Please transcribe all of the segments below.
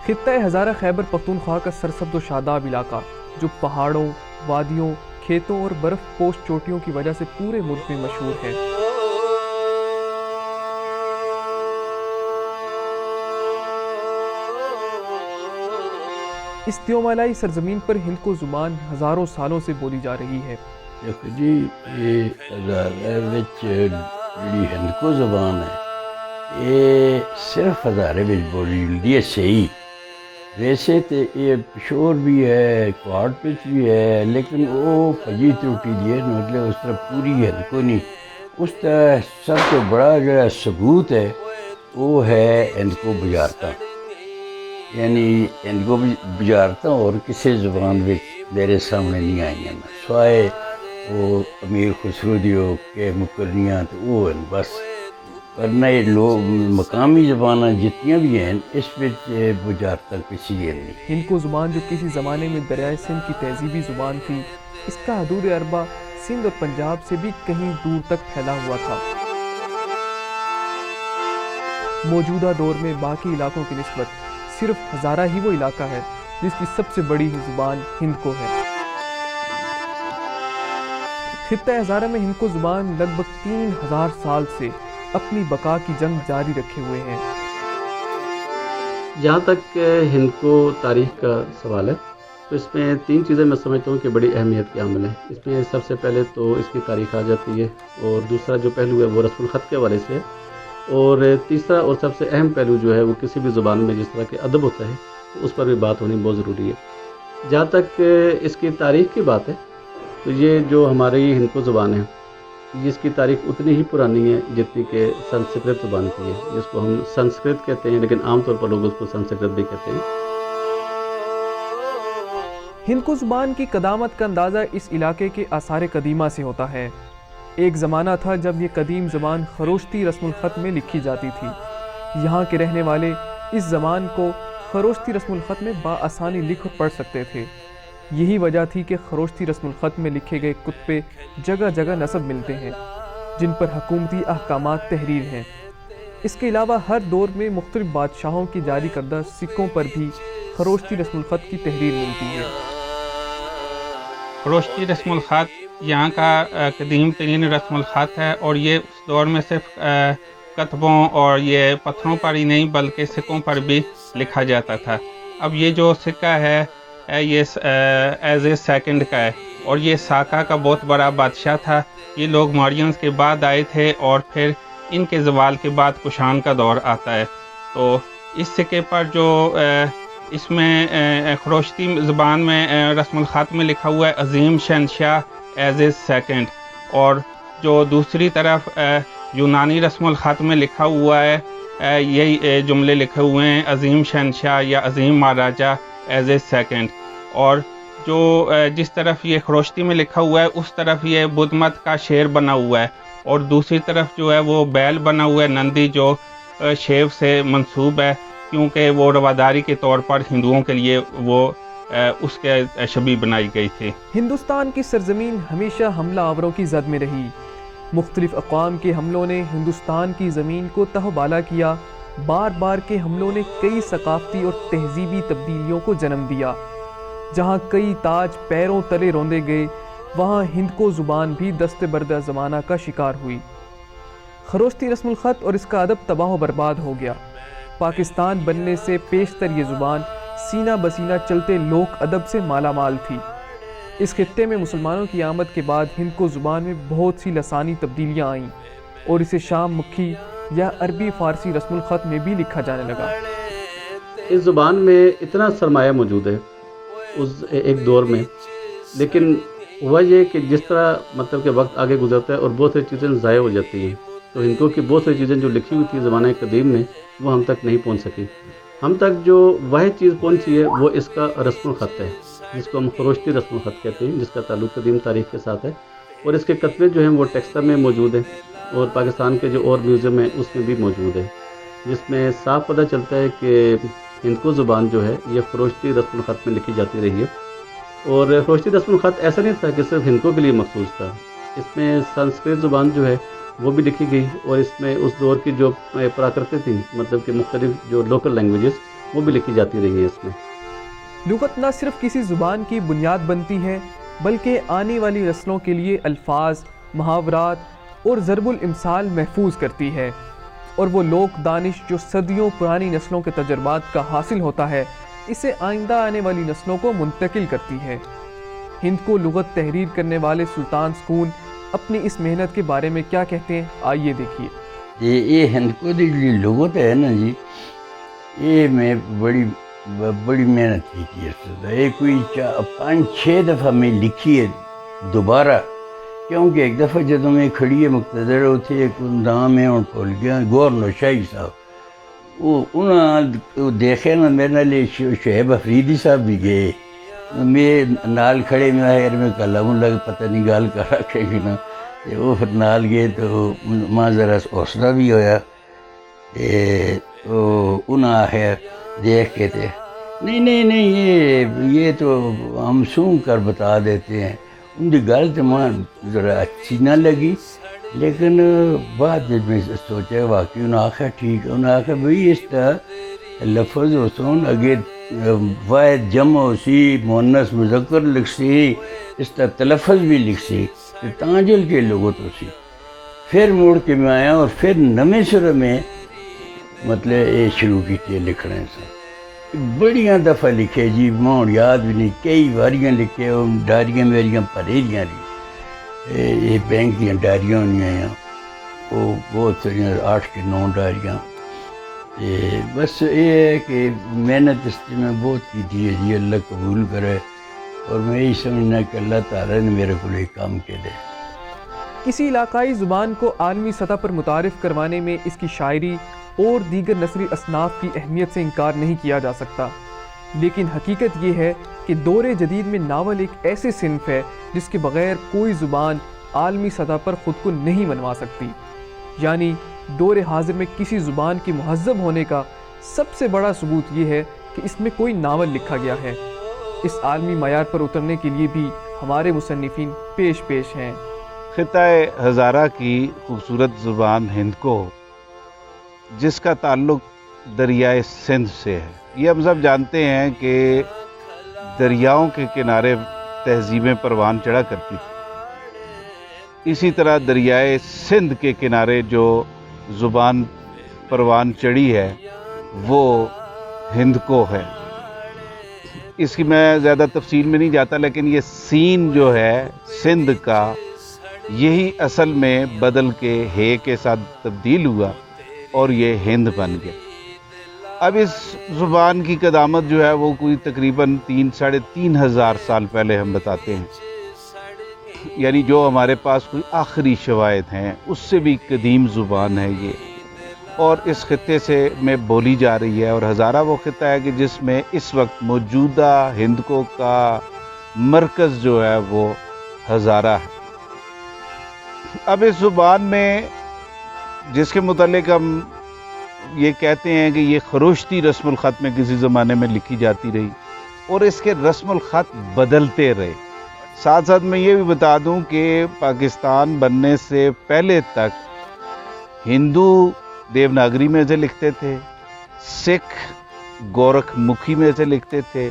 خطہ ہزارہ خیبر پختونخوا کا سرسبز و شاداب علاقہ جو پہاڑوں، وادیوں، کھیتوں اور برف پوش چوٹیوں کی وجہ سے پورے ملک میں مشہور ہے۔ اس دیومالائی سرزمین پر ہندکو زبان ہزاروں سالوں سے بولی جا رہی ہے۔ دیکھو جی، یہ ہزارے وچ جڑی ہندکو زبان ہے یہ صرف ہزارے وچ بولی جلدی ہے صحیح۔ ویسے تو یہ پشور بھی ہے، کوہاٹ پچ بھی ہے، لیکن وہ پجی تروٹی دی ہے، مطلب اس طرح پوری ہندکو نہیں۔ اس طرح سب سے بڑا جو ثبوت ہے وہ ہے ہندکو بجارتاں، یعنی ہندکو بجارتاں اور کسی زبان وچ میرے سامنے نہیں آئی ہیں، سوائے وہ امیر خسرو دیو کہ مکرنیاں تو وہ ہیں بس، ورنہ یہ لوگ مقامی زبانیں جتنی بھی ہیں اس وچ بجارتاں کسی ہے نہیں۔ ہندکو زبان جو کسی زمانے میں دریائے سندھ کی تہذیبی زبان تھی، اس کا حدود اربع سندھ اور پنجاب سے بھی کہیں دور تک پھیلا ہوا تھا۔ موجودہ دور میں باقی علاقوں کی نسبت صرف ہزارہ ہی وہ علاقہ ہے جس کی سب سے بڑی زبان ہندکو ہے۔ خطہ ہزارہ میں ہندکو زبان لگ بھگ 3000 سال سے اپنی بقا کی جنگ جاری رکھے ہوئے ہیں۔ جہاں تک ہندکو تاریخ کا سوال ہے تو اس میں 3 چیزیں میں سمجھتا ہوں کہ بڑی اہمیت کے حامل ہیں۔ اس میں سب سے پہلے تو اس کی تاریخ آ جاتی ہے، اور دوسرا جو پہلو ہے وہ رسم الخط کے حوالے سے ہے، اور تیسرا اور سب سے اہم پہلو جو ہے وہ کسی بھی زبان میں جس طرح کے ادب ہوتا ہے اس پر بھی بات ہونی بہت ضروری ہے۔ جہاں تک اس کی تاریخ کی بات ہے تو یہ جو ہماری ہندکو زبان ہے اس کی تاریخ اتنی ہی پرانی ہے جتنی کہ سنسکرت زبان کی ہے، جس کو ہم سنسکرت کہتے ہیں، لیکن عام طور پر لوگ اس کو سنسکرت بھی کہتے ہیں۔ ہندکو زبان کی قدامت کا اندازہ اس علاقے کے آثار قدیمہ سے ہوتا ہے۔ ایک زمانہ تھا جب یہ قدیم زبان خروشتی رسم الخط میں لکھی جاتی تھی۔ یہاں کے رہنے والے اس زبان کو خروشتی رسم الخط میں بآسانی لکھ اور پڑھ سکتے تھے۔ یہی وجہ تھی کہ خروشتی رسم الخط میں لکھے گئے کتبے جگہ جگہ نصب ملتے ہیں جن پر حکومتی احکامات تحریر ہیں۔ اس کے علاوہ ہر دور میں مختلف بادشاہوں کی جاری کردہ سکوں پر بھی خروشتی رسم الخط کی تحریر ملتی ہے۔ خروشتی رسم الخط یہاں کا قدیم ترین رسم الخط ہے، اور یہ اس دور میں صرف کتبوں اور یہ پتھروں پر ہی نہیں بلکہ سکوں پر بھی لکھا جاتا تھا۔ اب یہ جو سکہ ہے یہ ایز اے سیکنڈ کا ہے، اور یہ ساکا کا بہت بڑا بادشاہ تھا۔ یہ لوگ موریانز کے بعد آئے تھے، اور پھر ان کے زوال کے بعد کشان کا دور آتا ہے۔ تو اس سکے پر جو اس میں خروشتی زبان میں رسم الخط میں لکھا ہوا ہے عظیم شہنشاہ ایز اے سیکنڈ، اور جو دوسری طرف یونانی رسم الخط میں لکھا ہوا ہے یہی جملے لکھے ہوئے ہیں عظیم شہنشاہ یا عظیم مہاراجہ ایز اے سیکنڈ، اور جو جس طرف یہ خروشتی میں لکھا ہوا ہے اس طرف یہ بدھ مت کا شیر بنا ہوا ہے، اور دوسری طرف جو ہے وہ بیل بنا ہوا ہے نندی، جو شیو سے منسوب ہے کیونکہ وہ رواداری کے طور پر ہندوؤں کے لیے وہ اس کے شبیہ بنائی گئی تھی۔ ہندوستان کی سرزمین ہمیشہ حملہ آوروں کی زد میں رہی۔ مختلف اقوام کے حملوں نے ہندوستان کی زمین کو تہوبالا کیا۔ بار بار کے حملوں نے کئی ثقافتی اور تہذیبی تبدیلیوں کو جنم دیا۔ جہاں کئی تاج پیروں تلے روندے گئے، وہاں ہندکو زبان بھی دست بردہ زمانہ کا شکار ہوئی۔ خروشتی رسم الخط اور اس کا ادب تباہ و برباد ہو گیا۔ پاکستان بننے سے پیشتر یہ زبان سینہ بسینہ چلتے لوک ادب سے مالا مال تھی۔ اس خطے میں مسلمانوں کی آمد کے بعد ہندکو زبان میں بہت سی لسانی تبدیلیاں آئیں، اور اسے شام مکھی یا عربی فارسی رسم الخط میں بھی لکھا جانے لگا۔ اس زبان میں اتنا سرمایہ موجود ہے اس ایک دور میں، لیکن ہوا یہ کہ جس طرح مطلب کہ وقت آگے گزرتا ہے اور بہت سی چیزیں ضائع ہو جاتی ہیں، تو ہندکو کی بہت سی چیزیں جو لکھی ہوئی تھی زمانہ قدیم میں وہ ہم تک نہیں پہنچ سکی۔ ہم تک جو واحد چیز پہنچی ہے وہ اس کا رسم الخط ہے، جس کو ہم خروشتی رسم الخط کہتے ہیں، جس کا تعلق قدیم تاریخ کے ساتھ ہے، اور اس کے کتبے جو ہیں وہ ٹیکسٹا میں موجود ہیں، اور پاکستان کے جو اور میوزیم ہیں اس میں بھی موجود ہے، جس میں صاف پتہ چلتا ہے کہ ہندکو زبان جو ہے یہ خروشتی رسم الخط میں لکھی جاتی رہی ہے۔ اور خروشتی رسم الخط ایسا نہیں تھا کہ صرف ہندکو کے لیے مخصوص تھا، اس میں سنسکرت زبان جو ہے وہ بھی لکھی گئی، اور اس میں اس دور کی جو پراکرتیں تھیں، مطلب کہ مختلف جو لوکل لینگویجز وہ بھی لکھی جاتی رہی ہیں اس میں۔ لغت نہ صرف کسی زبان کی بنیاد بنتی ہے بلکہ آنے والی نسلوں کے لیے الفاظ، محاورات اور ضرب الامثال محفوظ کرتی ہے، اور وہ لوک دانش جو صدیوں پرانی نسلوں کے تجربات کا حاصل ہوتا ہے اسے آئندہ آنے والی نسلوں کو منتقل کرتی ہے۔ ہند کو لغت تحریر کرنے والے سلطان سکون اپنی اس محنت کے بارے میں کیا کہتے ہیں، آئیے دیکھیے۔ یہ ہند کو دی لغت ہے نا جی، یہ میں بڑی محنت کی ہے۔ یہ کوئی 5-6 دفعہ میں لکھی ہے دوبارہ، کیونکہ ایک دفعہ جدوں میں کھڑی ہے مقتدر اتنے ایک نام ہے بھول گیا، گورنر شاہی صاحب، وہ انہوں دیکھے نا میرے نال شعیب افریدی صاحب بھی گئے، میں نال کھڑے میں آئے میں کلا ہوں لگ پتہ نہیں گال کر رکھے گی نا، وہ پھر نال گئے تو ماں ذرا حوصلہ بھی ہویا، تو انہوں آخر دیکھ کے تھے نہیں یہ تو ہم سون کر بتا دیتے ہیں، ان کی گل تو ماں ذرا اچھی نہ لگی، لیکن بعد میں سوچا واقعی انہوں نے آخر ٹھیک ہے، انہوں نے آخر بھئی اس طرح لفظ ہو سون اگے واحد جمع ہو سی مؤنث مذکر لکھ سی، اس طرح تلفظ بھی لکھ سی تانجل کے لغت ہو سی۔ پھر موڑ کے میں آیا اور پھر نمے سر میں مطلب یہ شروع کی لکھنے سے بڑیاں دفعہ لکھے جی، ماں یاد بھی نہیں، کئی واریاں لکھے، ڈائریاں میریاں پڑھے دیاں یہ بینک دیاں ڈائریاں ہونی ہیں، وہ بہت ساری 8 کے 9 ڈائریاں، بس یہ ہے کہ محنت اس میں بہت کی تھی ہے جی، اللہ قبول کرے، اور میں یہی سمجھنا کہ اللہ تعالیٰ نے میرے کو یہ کام کے دے۔ کسی علاقائی زبان کو عالمی سطح پر متعارف کروانے میں اس کی شاعری اور دیگر نثری اصناف کی اہمیت سے انکار نہیں کیا جا سکتا، لیکن حقیقت یہ ہے کہ دور جدید میں ناول ایک ایسے صنف ہے جس کے بغیر کوئی زبان عالمی سطح پر خود کو نہیں منوا سکتی، یعنی دور حاضر میں کسی زبان کے مہذب ہونے کا سب سے بڑا ثبوت یہ ہے کہ اس میں کوئی ناول لکھا گیا ہے۔ اس عالمی معیار پر اترنے کے لیے بھی ہمارے مصنفین پیش ہیں۔ خطہ ہزارہ کی خوبصورت زبان ہند کو، جس کا تعلق دریائے سندھ سے ہے، یہ ہم سب جانتے ہیں کہ دریاؤں کے کنارے تہذیبیں پروان چڑھا کرتی تھی، اسی طرح دریائے سندھ کے کنارے جو زبان پروان چڑھی ہے وہ ہند کو ہے۔ اس کی میں زیادہ تفصیل میں نہیں جاتا، لیکن یہ سین جو ہے سندھ کا، یہی اصل میں بدل کے ہے کے ساتھ تبدیل ہوا اور یہ ہند بن گیا۔ اب اس زبان کی قدامت جو ہے وہ کوئی تقریباً 3-3.5 ہزار سال پہلے ہم بتاتے ہیں، یعنی جو ہمارے پاس کوئی آخری شواہد ہیں اس سے بھی قدیم زبان ہے یہ، اور اس خطے سے میں بولی جا رہی ہے، اور ہزارہ وہ خطہ ہے کہ جس میں اس وقت موجودہ ہندکو کا مرکز جو ہے وہ ہزارہ ہے۔ اب اس زبان میں جس کے متعلق ہم یہ کہتے ہیں کہ یہ خروشتی رسم الخط میں کسی زمانے میں لکھی جاتی رہی اور اس کے رسم الخط بدلتے رہے۔ ساتھ ساتھ میں یہ بھی بتا دوں کہ پاکستان بننے سے پہلے تک ہندو دیوناگری میں سے لکھتے تھے، سکھ گورکھ مکھی میں سے لکھتے تھے،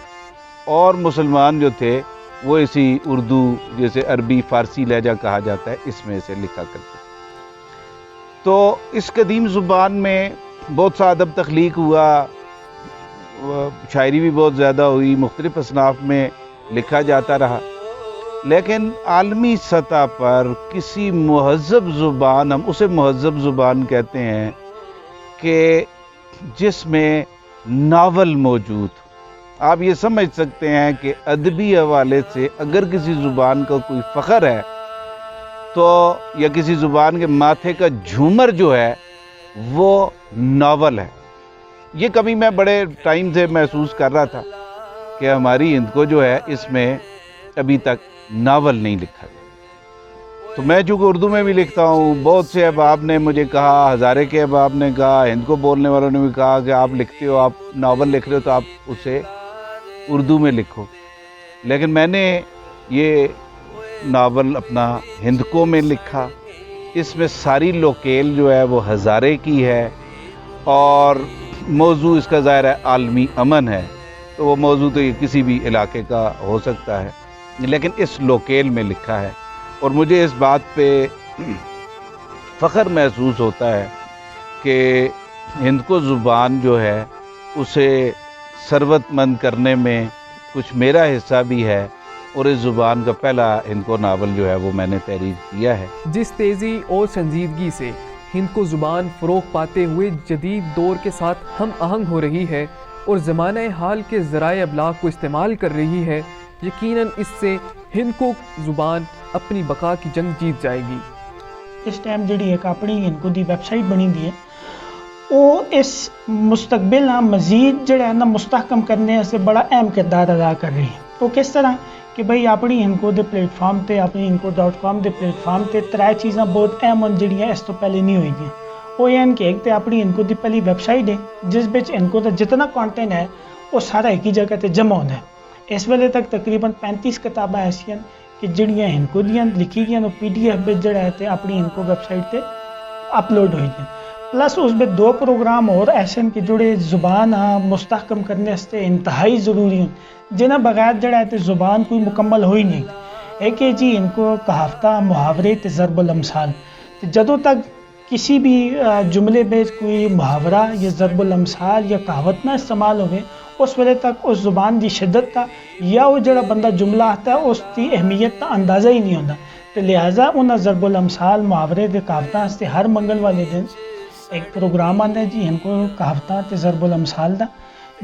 اور مسلمان جو تھے وہ اسی اردو جیسے عربی فارسی لہجہ کہا جاتا ہے اس میں سے لکھا کرتے تھے۔ تو اس قدیم زبان میں بہت سا ادب تخلیق ہوا، شاعری بھی بہت زیادہ ہوئی، مختلف اصناف میں لکھا جاتا رہا، لیکن عالمی سطح پر کسی مہذب زبان، ہم اسے مہذب زبان کہتے ہیں کہ جس میں ناول موجود، آپ یہ سمجھ سکتے ہیں کہ ادبی حوالے سے اگر کسی زبان کا کوئی فخر ہے تو، یا کسی زبان کے ماتھے کا جھومر جو ہے وہ ناول ہے۔ یہ کبھی میں بڑے ٹائم سے محسوس کر رہا تھا کہ ہماری ہند کو جو ہے اس میں ابھی تک ناول نہیں لکھا گیا۔ تو میں چونکہ اردو میں بھی لکھتا ہوں، بہت سے احباب نے مجھے کہا، ہزارے کے احباب نے کہا، ہند کو بولنے والوں نے بھی کہا کہ آپ لکھتے ہو، آپ ناول لکھ رہے ہو تو آپ اسے اردو میں لکھو، لیکن میں نے یہ ناول اپنا ہندکو میں لکھا۔ اس میں ساری لوکیل جو ہے وہ ہزارے کی ہے، اور موضوع اس کا ظاہر ہے عالمی امن ہے، تو وہ موضوع تو یہ کسی بھی علاقے کا ہو سکتا ہے، لیکن اس لوکیل میں لکھا ہے، اور مجھے اس بات پہ فخر محسوس ہوتا ہے کہ ہندکو زبان جو ہے اسے ثروت مند کرنے میں کچھ میرا حصہ بھی ہے، اور اس زبان کا پہلا ہندکو ناول جو ہے وہ میں نے تحریر کیا ہے۔ جس تیزی اور سنجیدگی سے ہندکو زبان فروغ پاتے ہوئے جدید دور کے ساتھ ہم آہنگ ہو رہی ہے اور زمانہ حال کے ذرائع ابلاغ کو استعمال کر رہی ہے، یقیناً اس سے ہندکو زبان اپنی بقا کی جنگ جیت جائے گی۔ اس ٹائم جڑی ایک اپنی ہندکو دی ویب سائٹ بنی دی ہے، وہ اس مستقبل مزید جڑا ہے نا مستحکم کرنے سے بڑا اہم کردار ادا کر رہی ہے۔ وہ کس طرح کہ بھئی اپنی ہندکو دے پلیٹ فارم تے، اپنی hindko.com دے پلیٹ فارم تے ترے چیزاں بہت اہم ہیں جڑیاں اس تو پہلے نہیں ہوئی دیں۔ وہ یہ کہ ایک تے اپنی ہندکو دی پہلی ویب سائٹ ہے جس بچ ہندکو دا جتنا کانٹینٹ ہے وہ سارا ایک ہی جگہ تے جمع ہوتا ہے۔ اس ویلے تک تقریباً 35 کتاباں ایسی ہیں کہ جڑیاں ہندکو دیاں لکھی گئی ہیں، PDF بچ جڑا ہے تے اپنی ہندکو ویب سائٹ تے اپلوڈ ہوئی ہیں۔ پلس اس میں 2 پروگرام اور ایسے ہیں کہ جڑے زبان مستحکم کرنے سے انتہائی ضروری ہیں، جنہیں بغیر جڑا ہے زبان کوئی مکمل ہوئی نہیں۔ ایک ہے جی ان کو کہاوتہ، محاورے تے ضرب الامثال۔ جدوں تک کسی بھی جملے میں کوئی محاورہ یا ضرب الامثال یا کہاوت نہ استعمال ہوئے، اس ویلے تک اس زبان دی شدت تا یا وہ جڑا بندہ جملہ آتا ہے اس کی اہمیت کا اندازہ ہی نہیں ہوتا۔ تو لہٰذا انہاں ضرب الامثال، محاورے دے کہاوتاں سے ہر منگل والے دن ایک پروگرام آتا ہے جی ان کو کہاوتاں تے ضرب الامثال دا،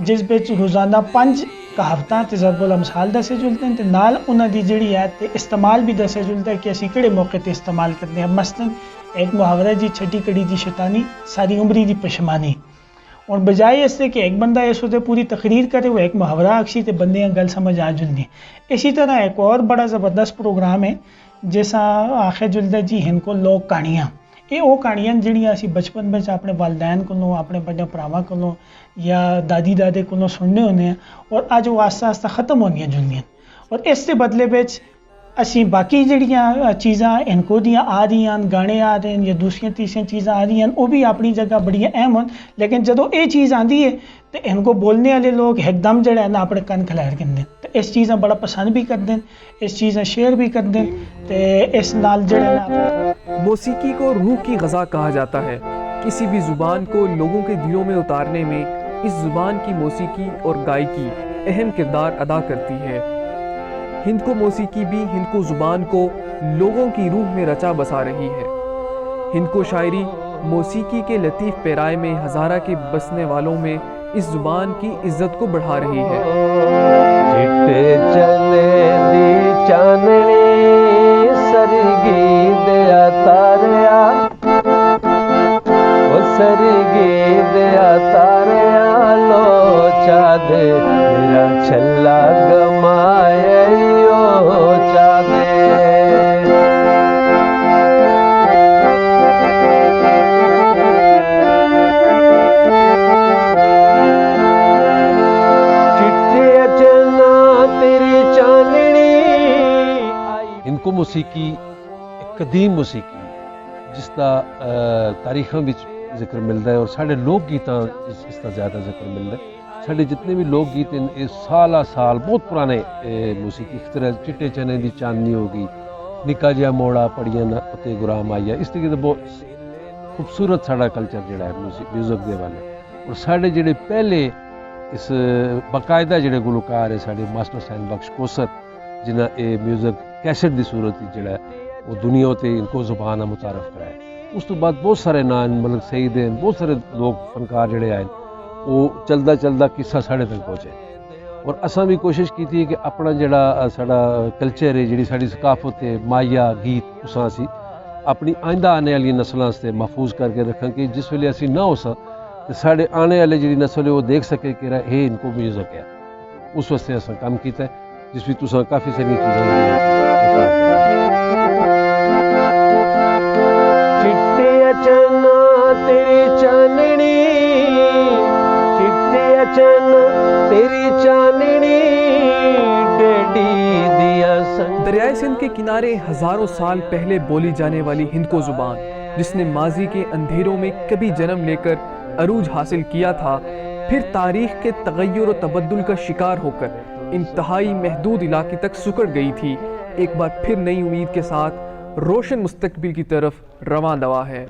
جس بچ روزانہ 5 کہاوتاں تے ضرب الامثال دسے جلتے ہیں، تے نال انہاں دی جڑی ہے تے استعمال بھی دسے جلتا ہے کہ اسی کہڑے موقع تے استعمال کرتے ہیں۔ مثلاً ایک محاورہ جی چھٹی کڑی دی شیطانی ساری عمری دی پشمانی، اور بجائے اس سے کہ ایک بندہ اس وقت پوری تقریر کرے وہ ایک محاورہ اکسی تے بندے گل سمجھ آ جلدی۔ اسی طرح ایک اور بڑا زبردست پروگرام ہے جیسا آخر جلدا جی ہندکو لوک کہانیاں۔ یہ وہ کہانیاں جڑیاں اسی بچپن میں اپنے والدین کو، اپنے بڑے بھراواں کو یا دادی دادے کو سننے ہونے ہیں، اور اج وہ آہستہ آہستہ ختم ہونی جلدی، اور اس سے بدلے بچ اسی باقی جڑیاں چیزاں ہندکو دیاں آ رہی ہیں، گانے آ رہے ہیں یا دوسری تیسری چیزاں آ رہی ہیں، وہ بھی اپنی جگہ بڑی اہم ہیں، لیکن جدوں یہ چیز آتی ہے تو ہندکو بولنے والے لوگ ایک دم جڑا ہے نا اپنے کن کھلیر کرتے ہیں، تو اس چیزاں بڑا پسند بھی کرتے ہیں، اس چیزاں شیئر بھی کرتے ہیں، تو اس نال جڑا ہے موسیقی کو روح کی غذا کہا جاتا ہے۔ کسی بھی زبان کو لوگوں کے دلوں میں اتارنے میں اس زبان کی موسیقی اور گائیکی اہم کردار ادا کرتی ہے۔ ہندکو موسیقی بھی ہندکو زبان کو لوگوں کی روح میں رچا بسا رہی ہے۔ ہندکو شاعری موسیقی کے لطیف پیرائے میں ہزارہ کے بسنے والوں میں اس زبان کی عزت کو بڑھا رہی ہے۔ چٹے چلے دی چاننی سرگی دیا تاریا، وہ سرگی دیا تاریا لو چادے میرا چھلا گمائے یو چادے۔ ہندکو موسیقی ایک قدیم موسیقی جس کا تاریخاں وچ ذکر ملتا ہے، اور سارے لوک گیتاں اس کا زیادہ ذکر ملتا ہے۔ سارے جتنے بھی لوک گیت ہیں یہ سالہ سال بہت پرانے موسیقی، اس طرح چٹے چنے دی چاندنی ہو گئی، نکا جہا موڑا پڑیاں نہ اتے گرام آئی، اس طریقے سے بہت خوبصورت سارا کلچر جڑا ہے میوزک دے والے۔ اور سارے جڑے پہلے اس باقاعدہ جڑے گلوکار ہے سارے ماسٹر حسین بخش کوثر، جنہیں یہ میوزک کیسٹ دی صورت جڑا ہے وہ دنیا تے ہندکو زبان متعارف کرایا۔ اس تو بعد بہت سارے نام ملک سعید ہیں، بہت سارے لوگ فنکار جڑے آئے وہ چلدا چلدا قصہ ساڑھے تک پہنچے، اور اساں بھی کوشش کی تھی کہ اپنا جڑا ساڑا کلچر ہے، جڑی ساری ثقافت ہے، مایا گیت اساں اسی اپنی آئندہ آنے والی نسلاں سے محفوظ کر کے رکھاں کہ جس ویلے اسی نہ ہو سا تو ساڑے آنے والے جڑی نسل ہے وہ دیکھ سکے کہ یہ ان کو میوزک ہے۔ اس واسطے اساں کام کیتا ہے جس بھی تساں کافی ساری چیزاں چٹے چنا تیری چاننی، چٹے چنا تیری چاننی ڈیڈی دیا سنگ۔ دریائے سندھ کے کنارے ہزاروں سال پہلے بولی جانے والی ہندکو زبان، جس نے ماضی کے اندھیروں میں کبھی جنم لے کر عروج حاصل کیا تھا، پھر تاریخ کے تغیر و تبدل کا شکار ہو کر انتہائی محدود علاقے تک سکڑ گئی تھی، ایک بار پھر نئی امید کے ساتھ روشن مستقبل کی طرف رواں دوا ہے۔